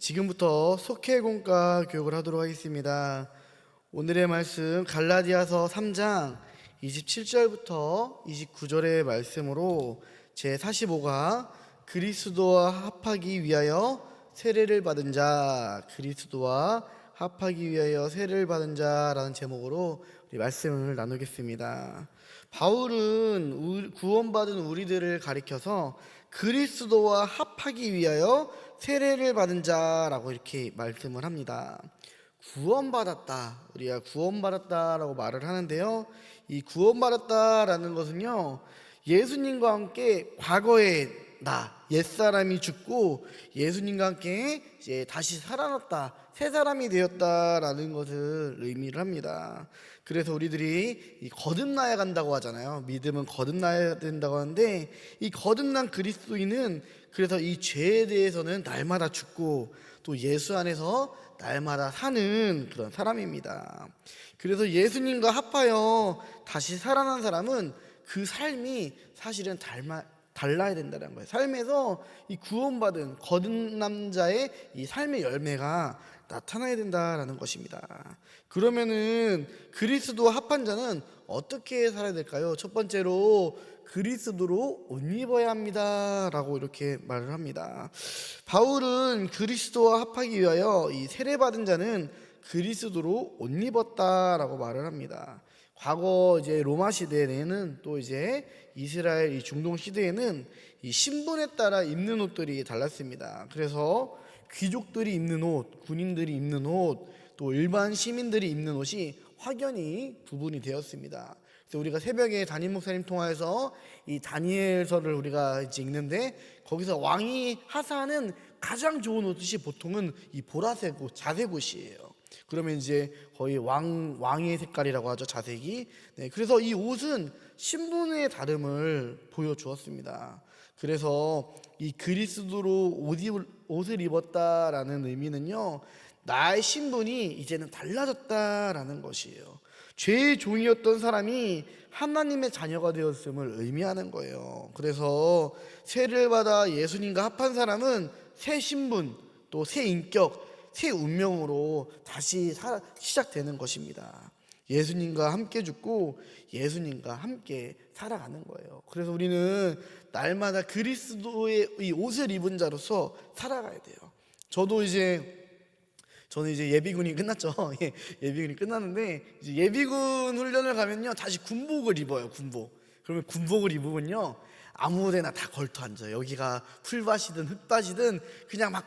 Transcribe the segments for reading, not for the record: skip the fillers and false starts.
지금부터 속회공과 교육을 하도록 하겠습니다. 오늘의 말씀 갈라디아서 3장 27절부터 29절의 말씀으로 제45가 그리스도와 합하기 위하여 세례를 받은 자, 그리스도와 합하기 위하여 세례를 받은 자라는 제목으로 우리 말씀을 나누겠습니다. 바울은 구원받은 우리들을 가리켜서 그리스도와 합하기 위하여 세례를 받은 자라고 이렇게 말씀을 합니다. 구원받았다, 우리가 구원받았다라고 말을 하는데요, 이 구원받았다라는 것은요, 예수님과 함께 과거에 옛사람이 죽고 예수님과 함께 이제 다시 살아났다, 새 사람이 되었다라는 것을 의미를 합니다. 그래서 우리들이 거듭나야 간다고 하잖아요. 믿음은 거듭나야 된다고 하는데, 이 거듭난 그리스도인은 그래서 이 죄에 대해서는 날마다 죽고 또 예수 안에서 날마다 사는 그런 사람입니다. 그래서 예수님과 합하여 다시 살아난 사람은 그 삶이 사실은 달라야 된다는 거예요. 삶에서 이 구원받은 거듭난 자의 이 삶의 열매가 나타나야 된다라는 것입니다. 그러면은 그리스도와 합한 자는 어떻게 살아야 될까요? 첫 번째로 그리스도로 옷 입어야 합니다 라고 이렇게 말을 합니다. 바울은 그리스도와 합하기 위하여 이 세례받은 자는 그리스도로 옷 입었다라고 말을 합니다. 과거 이제 로마 시대에는 또 이제 이스라엘 이 중동 시대에는 이 신분에 따라 입는 옷들이 달랐습니다. 그래서 귀족들이 입는 옷, 군인들이 입는 옷, 또 일반 시민들이 입는 옷이 확연히 구분이 되었습니다. 그래서 우리가 새벽에 담임 목사님 통하여서 이 다니엘서를 우리가 이제 읽는데, 거기서 왕이 하사하는 가장 좋은 옷이 보통은 이 보라색 옷, 자색 옷이에요. 그러면 이제 거의 왕의 색깔이라고 하죠, 자색이. 네, 그래서 이 옷은 신분의 다름을 보여주었습니다. 그래서 이 그리스도로 옷을 입었다라는 의미는요, 나의 신분이 이제는 달라졌다라는 것이에요. 죄의 종이었던 사람이 하나님의 자녀가 되었음을 의미하는 거예요. 그래서 세례를 받아 예수님과 합한 사람은 새 신분, 또 새 인격, 새 운명으로 다시 시작되는 것입니다. 예수님과 함께 죽고 예수님과 함께 살아가는 거예요. 그래서 우리는 날마다 그리스도의 이 옷을 입은 자로서 살아가야 돼요. 저는 이제 예비군이 끝났죠. 예비군이 끝났는데, 이제 예비군 훈련을 가면요, 다시 군복을 입어요. 그러면 군복을 입으면요, 아무데나 다 걸터 앉아요. 여기가 풀밭이든 흙밭이든 그냥 막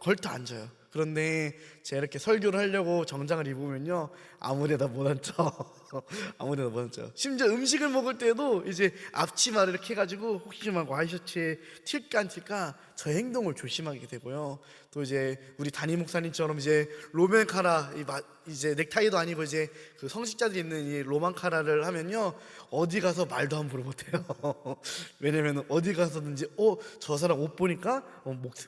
걸터 앉아요. 그런데 제가 이렇게 설교를 하려고 정장을 입으면요, 아무데나 못 앉죠. 아무데나 못 앉죠. 심지어 음식을 먹을 때도 이제 앞치마를 이렇게 해가지고 혹시 막 와이셔츠에 튈까 안 튈까 저 행동을 조심하게 되고요. 또 이제 우리 담임 목사님처럼 이제 로맨 카라, 이제 넥타이도 아니고 이제 그 성직자들이 입는 이 로만 카라를 하면요, 어디 가서 말도 함부로 못해요. 왜냐면 어디 가서든지 저 사람 옷 보니까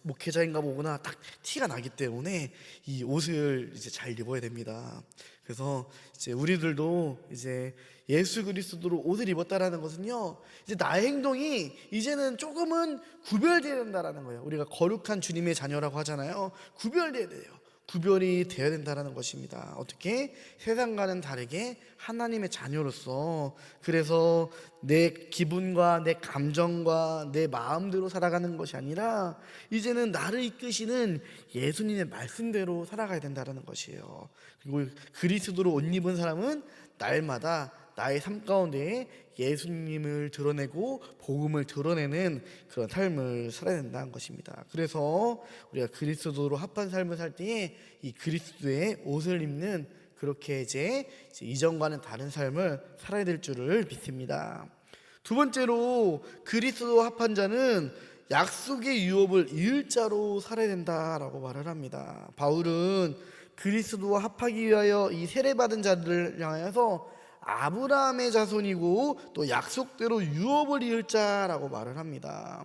목회자인가 보구나 딱 티가 나기 때문에 이 옷을 이제 잘 입어야 됩니다. 그래서 이제 우리들도 이제 예수 그리스도로 옷을 입었다라는 것은요, 이제 나의 행동이 이제는 조금은 구별되어야 된다라는 거예요. 우리가 거룩한 주님의 자녀라고 하잖아요. 구별돼야 돼요. 구별이 되어야 된다는 것입니다. 어떻게? 세상과는 다르게 하나님의 자녀로서, 그래서 내 기분과 내 감정과 내 마음대로 살아가는 것이 아니라 이제는 나를 이끄시는 예수님의 말씀대로 살아가야 된다는 것이에요. 그리고 그리스도로 옷 입은 사람은 날마다 나의 삶 가운데 예수님을 드러내고 복음을 드러내는 그런 삶을 살아야 된다는 것입니다. 그래서 우리가 그리스도로 합한 삶을 살 때에 이 그리스도의 옷을 입는, 그렇게 이제 이전과는 다른 삶을 살아야 될 줄을 믿습니다. 두 번째로 그리스도와 합한 자는 약속의 유업을 이을 자로 살아야 된다라고 말을 합니다. 바울은 그리스도와 합하기 위하여 이 세례받은 자들을 향해서 아브라함의 자손이고 또 약속대로 유업을 이을 자라고 말을 합니다.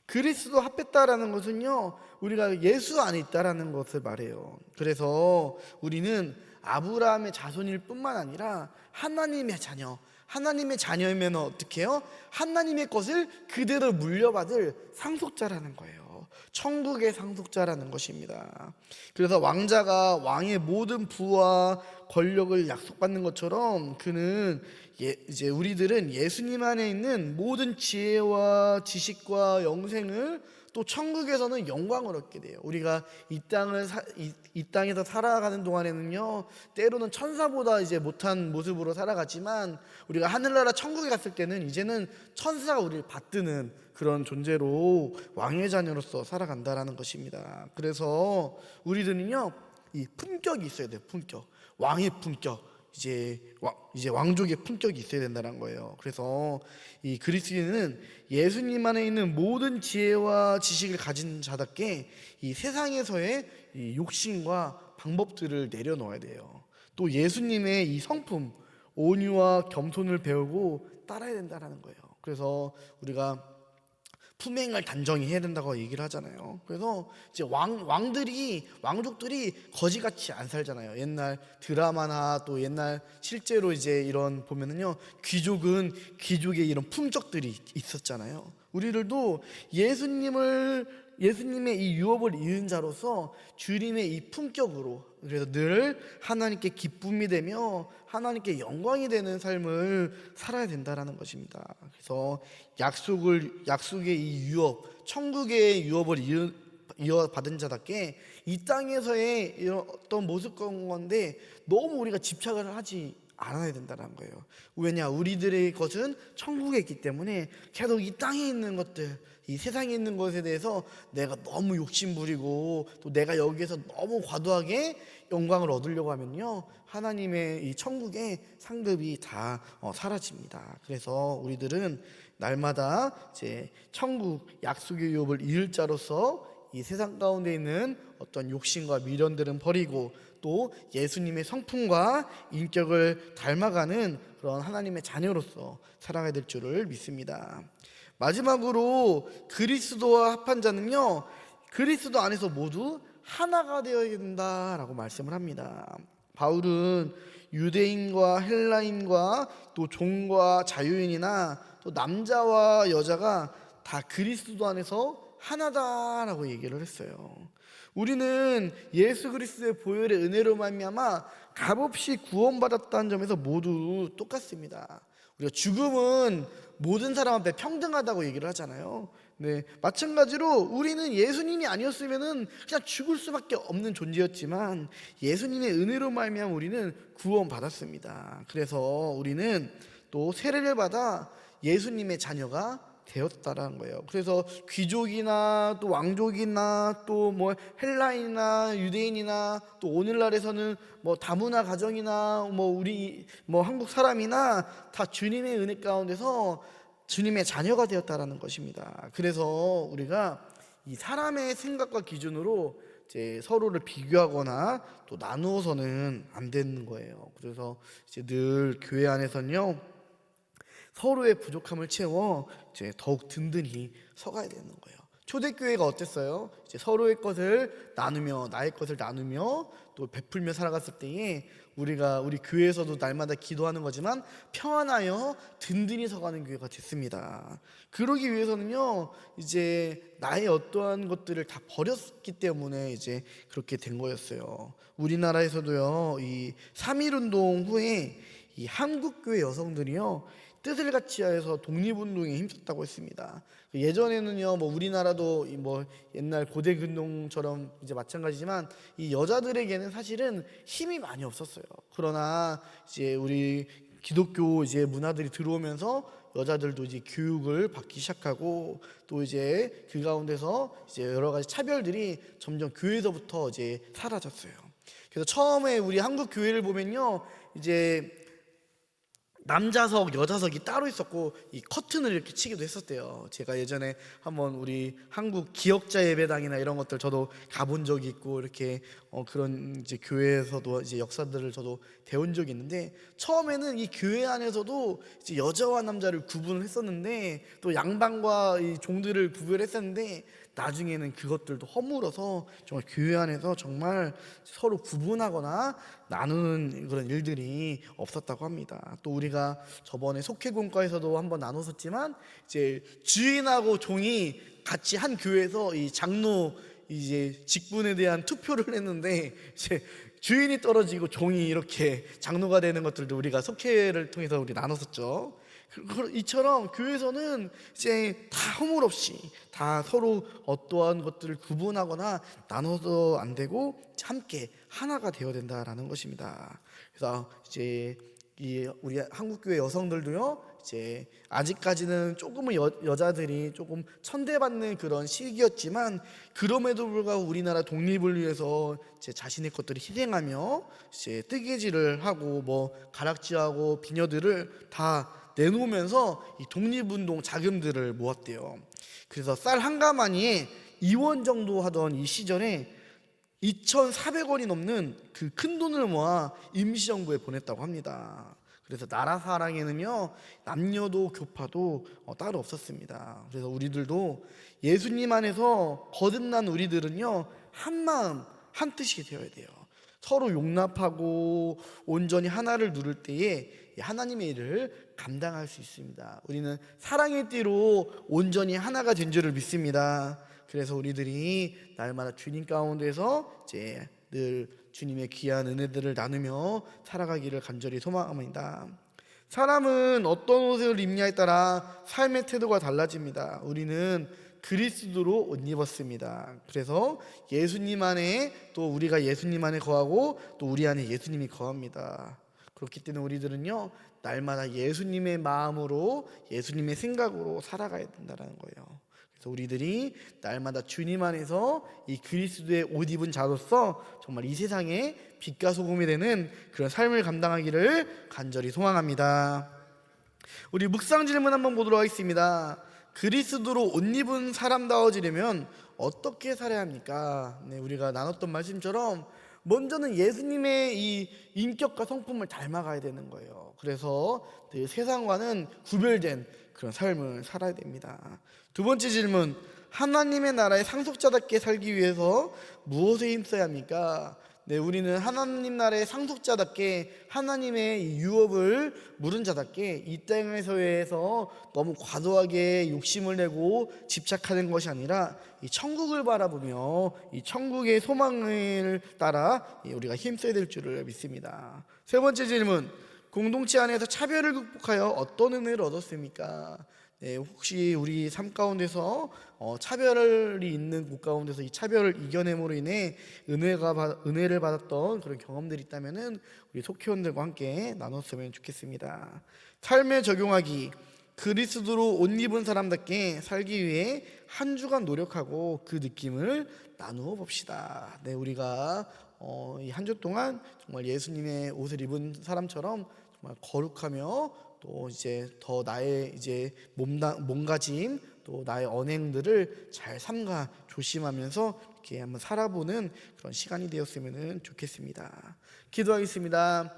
그리스도 합했다라는 것은요, 우리가 예수 안에 있다라는 것을 말해요. 그래서 우리는 아브라함의 자손일 뿐만 아니라 하나님의 자녀이면 어떻게 해요? 하나님의 것을 그대로 물려받을 상속자라는 거예요. 천국의 상속자라는 것입니다. 그래서 왕자가 왕의 모든 부와 권력을 약속받는 것처럼 그는 이제 우리들은 예수님 안에 있는 모든 지혜와 지식과 영생을 또 천국에서는 영광을 얻게 돼요. 우리가 이 땅에서 살아가는 동안에는요, 때로는 천사보다 이제 못한 모습으로 살아갔지만 우리가 하늘나라 천국에 갔을 때는 이제는 천사가 우리를 받드는 그런 존재로 왕의 자녀로서 살아간다라는 것입니다. 그래서 우리들은요, 이 품격이 있어야 돼요. 품격, 왕의 품격. 이제 왕족의 품격이 있어야 된다는 거예요. 그래서 이 그리스도인은 예수님 안에 있는 모든 지혜와 지식을 가진 자답게 이 세상에서의 이 욕심과 방법들을 내려놓아야 돼요. 또 예수님의 이 성품, 온유와 겸손을 배우고 따라야 된다는 거예요. 그래서 우리가 품행을 단정히 해야 된다고 얘기를 하잖아요. 그래서 이제 왕족들이 거지같이 안 살잖아요. 옛날 드라마나 또 옛날 실제로 이제 이런 보면은요, 귀족은 귀족의 이런 품격들이 있었잖아요. 우리들도 예수님의 이 유업을 이은 자로서 주님의 이 품격으로, 그래서 늘 하나님께 기쁨이 되며 하나님께 영광이 되는 삶을 살아야 된다라는 것입니다. 그래서 약속의 이 유업, 천국의 유업을 이어받은 자답게 이 땅에서의 이런 어떤 모습 건데 너무 우리가 집착을 하지 않아야 된다는 거예요. 왜냐, 우리들의 것은 천국에 있기 때문에 계속 이 땅에 있는 것들, 이 세상에 있는 것에 대해서 내가 너무 욕심부리고 또 내가 여기에서 너무 과도하게 영광을 얻으려고 하면요, 하나님의 이 천국의 상급이 다 사라집니다. 그래서 우리들은 날마다 이제 천국 약속의 유업을 이을 자로서 이 세상 가운데 있는 어떤 욕심과 미련들은 버리고 또 예수님의 성품과 인격을 닮아가는 그런 하나님의 자녀로서 살아가야 될 줄을 믿습니다. 마지막으로 그리스도와 합한 자는요, 그리스도 안에서 모두 하나가 되어야 된다라고 말씀을 합니다. 바울은 유대인과 헬라인과 또 종과 자유인이나 또 남자와 여자가 다 그리스도 안에서 하나다라고 얘기를 했어요. 우리는 예수 그리스도의 보혈의 은혜로 말미암아 값없이 구원받았다는 점에서 모두 똑같습니다. 우리가 죽음은 모든 사람 앞에 평등하다고 얘기를 하잖아요. 네, 마찬가지로 우리는 예수님이 아니었으면은 그냥 죽을 수밖에 없는 존재였지만 예수님의 은혜로 말미암아 우리는 구원받았습니다. 그래서 우리는 또 세례를 받아 예수님의 자녀가 되었다라는 거예요. 그래서 귀족이나 또 왕족이나 또 뭐 헬라인이나 유대인이나 또 오늘날에서는 뭐 다문화 가정이나 우리 한국 사람이나 다 주님의 은혜 가운데서 주님의 자녀가 되었다라는 것입니다. 그래서 우리가 이 사람의 생각과 기준으로 이제 서로를 비교하거나 또 나누어서는 안 되는 거예요. 그래서 이제 늘 교회 안에서는요, 서로의 부족함을 채워 이제 더욱 든든히 서가야 되는 거예요. 초대교회가 어땠어요? 이제 서로의 것을 나누며, 나의 것을 나누며 또 베풀며 살아갔을 때에 우리 교회에서도 날마다 기도하는 거지만 평안하여 든든히 서가는 교회가 됐습니다. 그러기 위해서는요, 이제 나의 어떠한 것들을 다 버렸기 때문에 이제 그렇게 된 거였어요. 우리나라에서도요, 이 3.1운동 후에 이 한국교회 여성들이요, 뜻을 같이 하여서 독립운동에 힘썼다고 했습니다. 예전에는요, 우리나라도 옛날 고대근동처럼 이제 마찬가지지만 이 여자들에게는 사실은 힘이 많이 없었어요. 그러나 이제 우리 기독교 이제 문화들이 들어오면서 여자들도 이제 교육을 받기 시작하고 또 이제 그 가운데서 이제 여러 가지 차별들이 점점 교회에서부터 이제 사라졌어요. 그래서 처음에 우리 한국 교회를 보면요, 이제 남자석, 여자석이 따로 있었고 이 커튼을 이렇게 치기도 했었대요. 제가 예전에 한번 우리 한국 기억자 예배당이나 이런 것들 저도 가본 적이 있고 이렇게 그런 이제 교회에서도 이제 역사들을 저도 배운 적이 있는데, 처음에는 이 교회 안에서도 이제 여자와 남자를 구분을 했었는데 또 양반과 이 종들을 구별했었는데 나중에는 그것들도 허물어서 정말 교회 안에서 정말 서로 구분하거나 나누는 그런 일들이 없었다고 합니다. 또 우리가 저번에 속회공과에서도 한번 나눴었지만 이제 주인하고 종이 같이 한 교회에서 이 장로 이제 직분에 대한 투표를 했는데 이제 주인이 떨어지고 종이 이렇게 장로가 되는 것들도 우리가 속회를 통해서 우리 나눴었죠. 이처럼 교회에서는 이제 다 허물 없이 다 서로 어떠한 것들을 구분하거나 나눠도 안 되고 함께 하나가 되어야 된다라는 것입니다. 그래서 이제 우리 한국교회 여성들도요, 이제 아직까지는 조금은 여자들이 조금 천대받는 그런 시기였지만 그럼에도 불구하고 우리나라 독립을 위해서 이제 자신의 것들을 희생하며 이제 뜨개질을 하고 뭐 가락지하고 비녀들을 다 내놓으면서 이 독립운동 자금들을 모았대요. 그래서 쌀 한 가마니에 2원 정도 하던 이 시절에 2,400원이 넘는 그 큰 돈을 모아 임시정부에 보냈다고 합니다. 그래서 나라 사랑에는요, 남녀도 교파도 따로 없었습니다. 그래서 우리들도 예수님 안에서 거듭난 우리들은요, 한 마음 한 뜻이 되어야 돼요. 서로 용납하고 온전히 하나를 누를 때에 하나님의 일을 감당할 수 있습니다. 우리는 사랑의 띠로 온전히 하나가 된 줄을 믿습니다. 그래서 우리들이 날마다 주님 가운데서 이제 늘 주님의 귀한 은혜들을 나누며 살아가기를 간절히 소망합니다. 사람은 어떤 옷을 입냐에 따라 삶의 태도가 달라집니다. 우리는 그리스도로 옷 입었습니다. 그래서 예수님 안에 또 우리가 예수님 안에 거하고 또 우리 안에 예수님이 거합니다. 그렇기 때문에 우리들은요, 날마다 예수님의 마음으로 예수님의 생각으로 살아가야 된다는 거예요. 그래서 우리들이 날마다 주님 안에서 이 그리스도의 옷 입은 자로서 정말 이 세상에 빛과 소금이 되는 그런 삶을 감당하기를 간절히 소망합니다. 우리 묵상 질문 한번 보도록 하겠습니다. 그리스도로 옷 입은 사람다워지려면 어떻게 살아야 합니까? 네, 우리가 나눴던 말씀처럼 먼저는 예수님의 이 인격과 성품을 닮아가야 되는 거예요. 그래서 그 세상과는 구별된 그런 삶을 살아야 됩니다. 두 번째 질문, 하나님의 나라의 상속자답게 살기 위해서 무엇에 힘써야 합니까? 네, 우리는 하나님 나라의 상속자답게 하나님의 이 유업을 물은 자답게 이 땅에서에서 너무 과도하게 욕심을 내고 집착하는 것이 아니라 이 천국을 바라보며 이 천국의 소망을 따라 우리가 힘써야 될 줄을 믿습니다. 세 번째 질문, 공동체 안에서 차별을 극복하여 어떤 은혜를 얻었습니까? 네, 혹시 우리 삶 가운데서 차별이 있는 곳 가운데서 이 차별을 이겨냄으로 인해 은혜를 받았던 그런 경험들이 있다면은 우리 속회원들과 함께 나눴으면 좋겠습니다. 삶에 적용하기, 그리스도로 옷 입은 사람답게 살기 위해 한 주간 노력하고 그 느낌을 나누어 봅시다. 네, 우리가 이 한 주 동안 정말 예수님의 옷을 입은 사람처럼 정말 거룩하며 또 이제 더 나의 이제 몸가짐 또 나의 언행들을 잘 삼가 조심하면서 이렇게 한번 살아보는 그런 시간이 되었으면 좋겠습니다. 기도하겠습니다.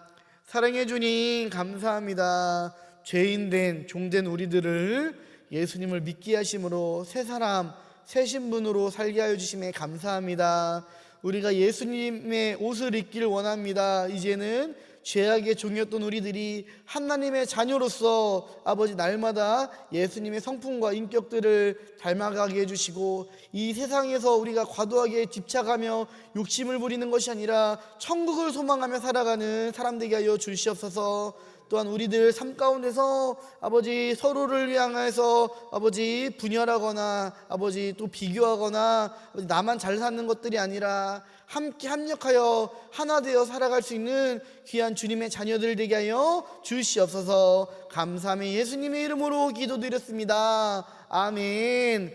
사랑해 주님 감사합니다. 죄인된 종된 우리들을 예수님을 믿게 하심으로 새 사람 새 신분으로 살게 하여 주심에 감사합니다. 우리가 예수님의 옷을 입기를 원합니다. 이제는 죄악의 종이었던 우리들이 하나님의 자녀로서 아버지 날마다 예수님의 성품과 인격들을 닮아가게 해주시고 이 세상에서 우리가 과도하게 집착하며 욕심을 부리는 것이 아니라 천국을 소망하며 살아가는 사람 되게 하여 주시옵소서. 또한 우리들 삶 가운데서 아버지 서로를 향해서 아버지 분열하거나 아버지 또 비교하거나 나만 잘 사는 것들이 아니라 함께 합력하여 하나 되어 살아갈 수 있는 귀한 주님의 자녀들 되게 하여 주시옵소서. 감사함에 예수님의 이름으로 기도드렸습니다. 아멘.